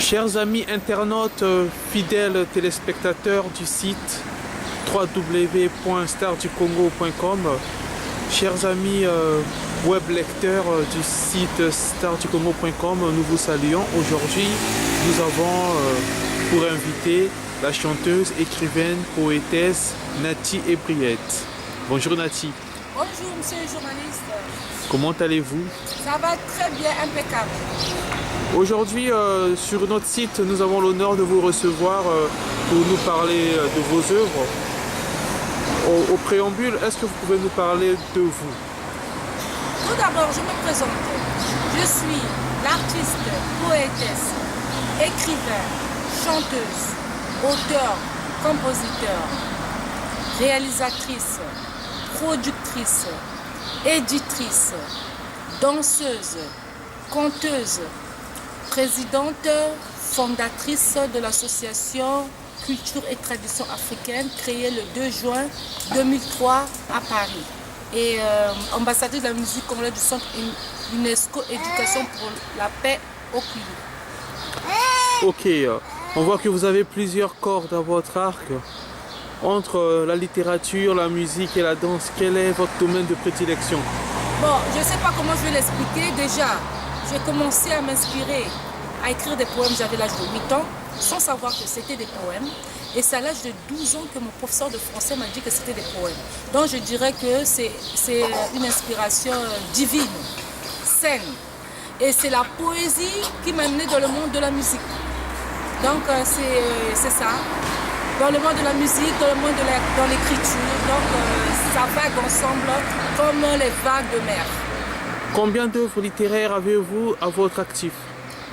Chers amis internautes, fidèles téléspectateurs du site www.starducongo.com, chers amis web lecteurs du site starducongo.com, nous vous saluons. Aujourd'hui, nous avons pour inviter la chanteuse, écrivaine, poétesse Nati Ebriette. Bonjour Nati. Bonjour monsieur le journaliste. Comment allez-vous? Ça va très bien, impeccable. Aujourd'hui, sur notre site, nous avons l'honneur de vous recevoir pour nous parler de vos œuvres. Au préambule, est-ce que vous pouvez nous parler de vous? Tout d'abord, je me présente. Je suis l'artiste, poétesse, écrivain, chanteuse, auteur, compositeur, réalisatrice, productrice, éditrice, danseuse, conteuse, présidente fondatrice de l'association Culture et Tradition Africaine créée le 2 juin 2003 à Paris et ambassadrice de la musique congolaise du centre UNESCO Éducation pour la paix au Kivu. Ok, on voit que vous avez plusieurs cordes à votre arc. Entre la littérature, la musique et la danse, quel est votre domaine de prédilection? Bon, je ne sais pas comment je vais l'expliquer. Déjà, j'ai commencé à m'inspirer, à écrire des poèmes, j'avais l'âge de 8 ans, sans savoir que c'était des poèmes. Et c'est à l'âge de 12 ans que mon professeur de français m'a dit que c'était des poèmes. Donc je dirais que c'est une inspiration divine, saine. Et c'est la poésie qui m'a amené dans le monde de la musique. Donc c'est ça. Dans le monde de la musique, dans le monde de l'écriture. Donc ça vague ensemble comme les vagues de mer. Combien d'œuvres littéraires avez-vous à votre actif?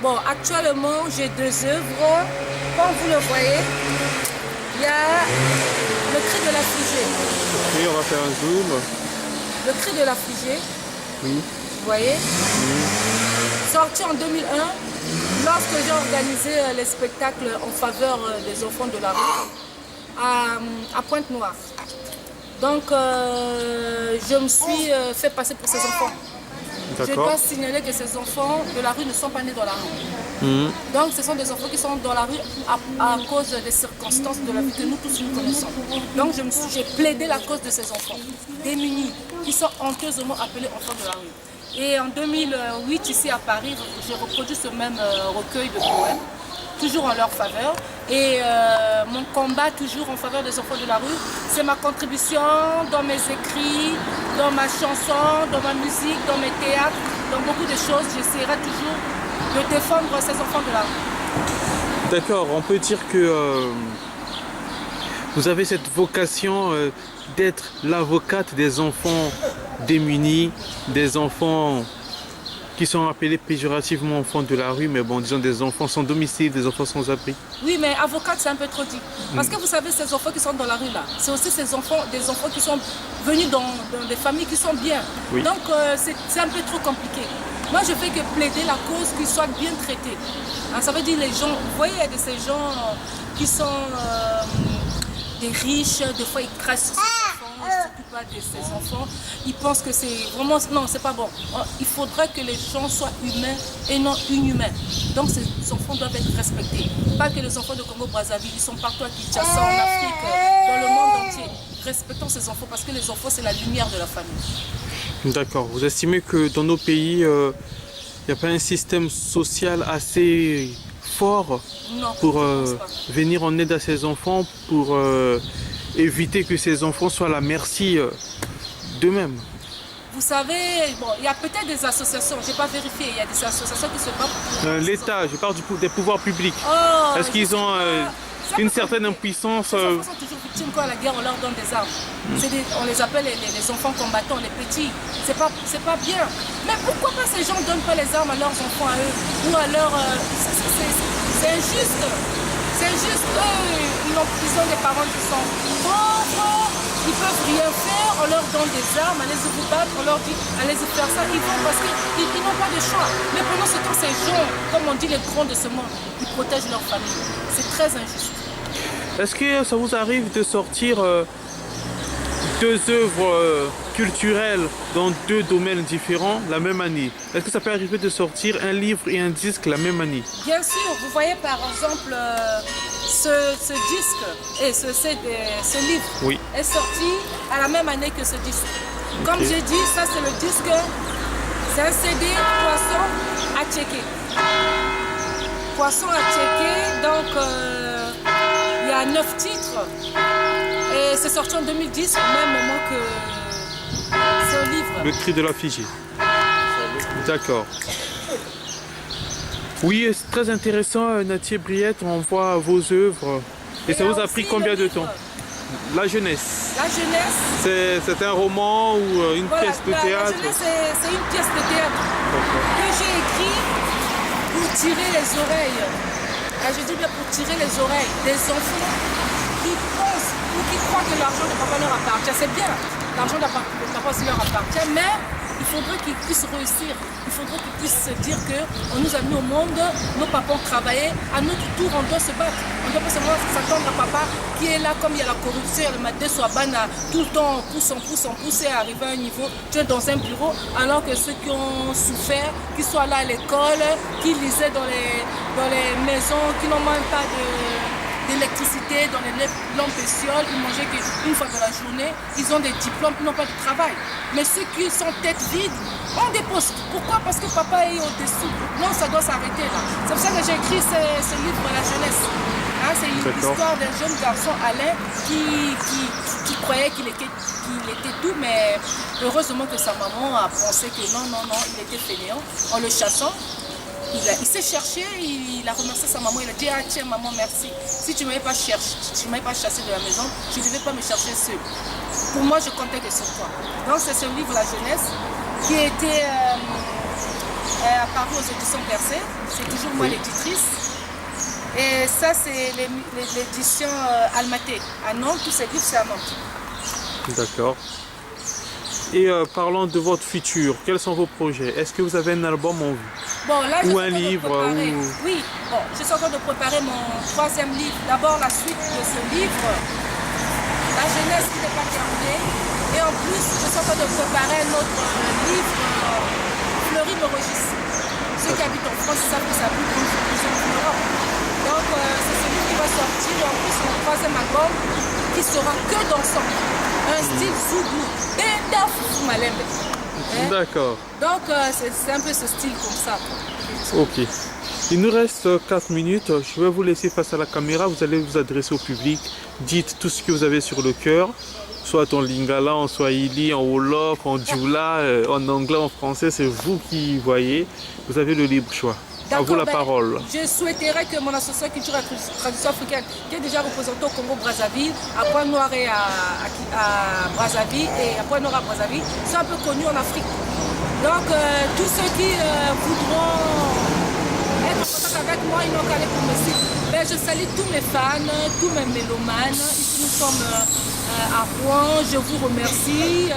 Bon, actuellement, j'ai 2 œuvres. Comme vous le voyez, il y a Le Cri de l'affligé. Oui, on va faire un zoom. Le Cri de l'affligé. Oui. Vous voyez? Oui. Sorti en 2001, lorsque j'ai organisé les spectacles en faveur des enfants de la rue à Pointe-Noire. Donc, je me suis fait passer pour ces enfants. Je dois signaler que ces enfants de la rue ne sont pas nés dans la rue. Donc ce sont des enfants qui sont dans la rue à cause des circonstances de la vie que nous tous nous connaissons. Donc j'ai plaidé la cause de ces enfants démunis, qui sont honteusement appelés enfants de la rue. Et en 2008, ici à Paris, j'ai reproduit ce même recueil de poèmes, toujours en leur faveur. Et mon combat toujours en faveur des enfants de la rue, c'est ma contribution dans mes écrits, dans ma chanson, dans ma musique, dans mes théâtres, dans beaucoup de choses. J'essaierai toujours de défendre ces enfants de la rue. D'accord, on peut dire que vous avez cette vocation d'être l'avocate des enfants démunis, des enfants qui sont appelés péjorativement enfants de la rue, mais bon, disons des enfants sans domicile, des enfants sans abri. Oui, mais avocate, c'est un peu trop dit. Parce que vous savez, ces enfants qui sont dans la rue là, c'est aussi des enfants qui sont venus dans des familles qui sont bien. Oui. Donc, c'est un peu trop compliqué. Moi, je fais que plaider la cause qu'ils soient bien traités. Hein, ça veut dire les gens, vous voyez, il y a de ces gens qui sont des riches, des fois ils crachent sur ces enfants, ils ne s'occupent pas de ces enfants. Ils pensent que c'est vraiment... Non, c'est pas bon. Il faudrait que les gens soient humains et non inhumains. Donc ces enfants doivent être respectés. Pas que les enfants de Congo-Brazzaville, ils sont partout à Kinshasa, en Afrique, dans le monde entier. Respectons ces enfants parce que les enfants, c'est la lumière de la famille. D'accord. Vous estimez que dans nos pays, il n'y a pas un système social assez fort pour venir en aide à ces enfants, pour éviter que ces enfants soient à la merci d'eux-mêmes? Vous savez, bon, il y a peut-être des associations, je n'ai pas vérifié, il y a des associations qui se battent. L'État, je parle des pouvoirs publics. Oh, est-ce qu'ils ont une certaine impuissance? Les enfants sont toujours victimes quand à la guerre on leur donne des armes. On les appelle les enfants combattants, les petits. C'est pas bien. Mais pourquoi pas ces gens ne donnent pas les armes à leurs enfants, à eux? Ou à leurs... c'est injuste. C'est injuste. Eux, ils ont des parents qui sont pauvres. Ils ne peuvent rien faire. On leur donne des armes, allez-y vous battre. On leur dit, allez-y faire ça. Ils vont parce qu'ils n'ont pas de choix. Mais pendant ce temps, ces gens, comme on dit les grands de ce monde, ils protègent leur famille. C'est très injuste. Est-ce que ça vous arrive de sortir deux œuvres culturelles dans deux domaines différents la même année. Est-ce que ça peut arriver de sortir un livre et un disque la même année? Bien sûr, vous voyez par exemple ce disque et ce livre Oui. est sorti à la même année que ce disque. Comme j'ai dit, ça c'est le disque, c'est un CD Poisson à checker. Poisson à checker, donc il y a 9 titres et c'est sorti en 2010 au même moment que ce livre. Le cri de la Fidji. D'accord. Oui, c'est très intéressant, Nathié Briette, on voit vos œuvres. Et ça vous a pris combien de temps? La jeunesse. La jeunesse. C'est un roman ou une pièce de théâtre? La jeunesse, c'est une pièce de théâtre que j'ai écrit pour tirer les oreilles. Je dis bien pour tirer les oreilles des enfants qui pensent ou qui croient que l'argent de papa leur appartient. C'est bien, l'argent de papa aussi leur appartient, mais il faudrait qu'ils puissent réussir. Il faudrait qu'ils puissent se dire qu'on nous a mis au monde, nos papas ont travaillé, à notre tour on doit se battre. On ne doit pas seulement s'attendre à papa qui est là comme il y a la corruption, le matin soit bana, tout le temps on pousse et arriver à un niveau, tu es dans un bureau, alors que ceux qui ont souffert, qui soient là à l'école, qui lisaient dans les maisons, qui n'ont même pas d'électricité, dans les lampes pétioles, ils mangeaient qu'une fois dans la journée, ils ont des diplômes, ils n'ont pas de travail. Mais ceux qui sont tête vide ont des postes. Pourquoi? Parce que papa est au-dessous. Non, ça doit s'arrêter là. C'est pour ça que j'ai écrit ce livre La jeunesse. Hein, c'est l'histoire d'un jeune garçon, Alain, qui croyait qu'il était tout, mais heureusement que sa maman a pensé que non, il était fainéant en le chassant. Il s'est cherché, il a remercié sa maman, il a dit ah tiens maman merci, si tu ne m'avais pas cherché, tu ne m'avais pas chassé de la maison, je ne devais pas me chercher seul. Pour moi je comptais que sur toi. Donc c'est ce livre La jeunesse qui a été apparu aux éditions Percé, c'est toujours moi l'éditrice. Et ça c'est l'édition Almaté. À Nantes, tous ces livres c'est à Nantes. D'accord. Et parlons de votre futur, quels sont vos projets? Est-ce que vous avez un album en vue? Bon, là, ou un livre Oui, bon, je suis en train de préparer mon 3e livre. D'abord la suite de ce livre, La jeunesse qui n'est pas terminée. Et en plus, je suis en train de préparer un autre livre, Fleury me Régis. Ceux qui habitent en France, ils savent que c'est la plus grande production en Europe. Donc c'est ce livre qui va sortir. Et en plus, mon 3e album qui sera que dansant. Un style Zoubou. Benda Foufou Malembe. D'accord. Donc c'est un peu ce style comme ça. Ok. Il nous reste 4 minutes. Je vais vous laisser face à la caméra. Vous allez vous adresser au public. Dites tout ce que vous avez sur le cœur. Soit en lingala, en swahili, en wolof, en djoula, en anglais, en français. C'est vous qui voyez. Vous avez le libre choix. À vous la parole. Je souhaiterais que mon association culture et tradition africaine, qui est déjà représentée au Congo-Brazzaville, à Pointe-Noire et à Brazzaville, et à Pointe-Noire à Brazzaville, soit un peu connu en Afrique. Donc, tous ceux qui voudront être en contact avec moi, ils n'ont qu'à aller pour me site. Ben, je salue tous mes fans, tous mes mélomanes. Ici, nous sommes à Rouen. Je vous remercie.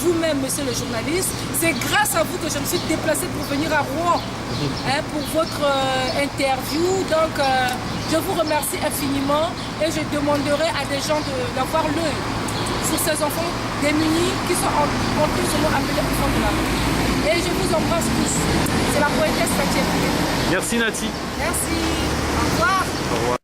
Vous-même, monsieur le journaliste, c'est grâce à vous que je me suis déplacée pour venir à Rouen pour votre interview. Donc, je vous remercie infiniment et je demanderai à des gens d'avoir l'œil sur ces enfants démunis qui sont en plus ou moins appelés enfants de la rue. Et je vous embrasse tous. C'est la poétesse Nathié. Merci Nati. Merci. Au revoir. Au revoir.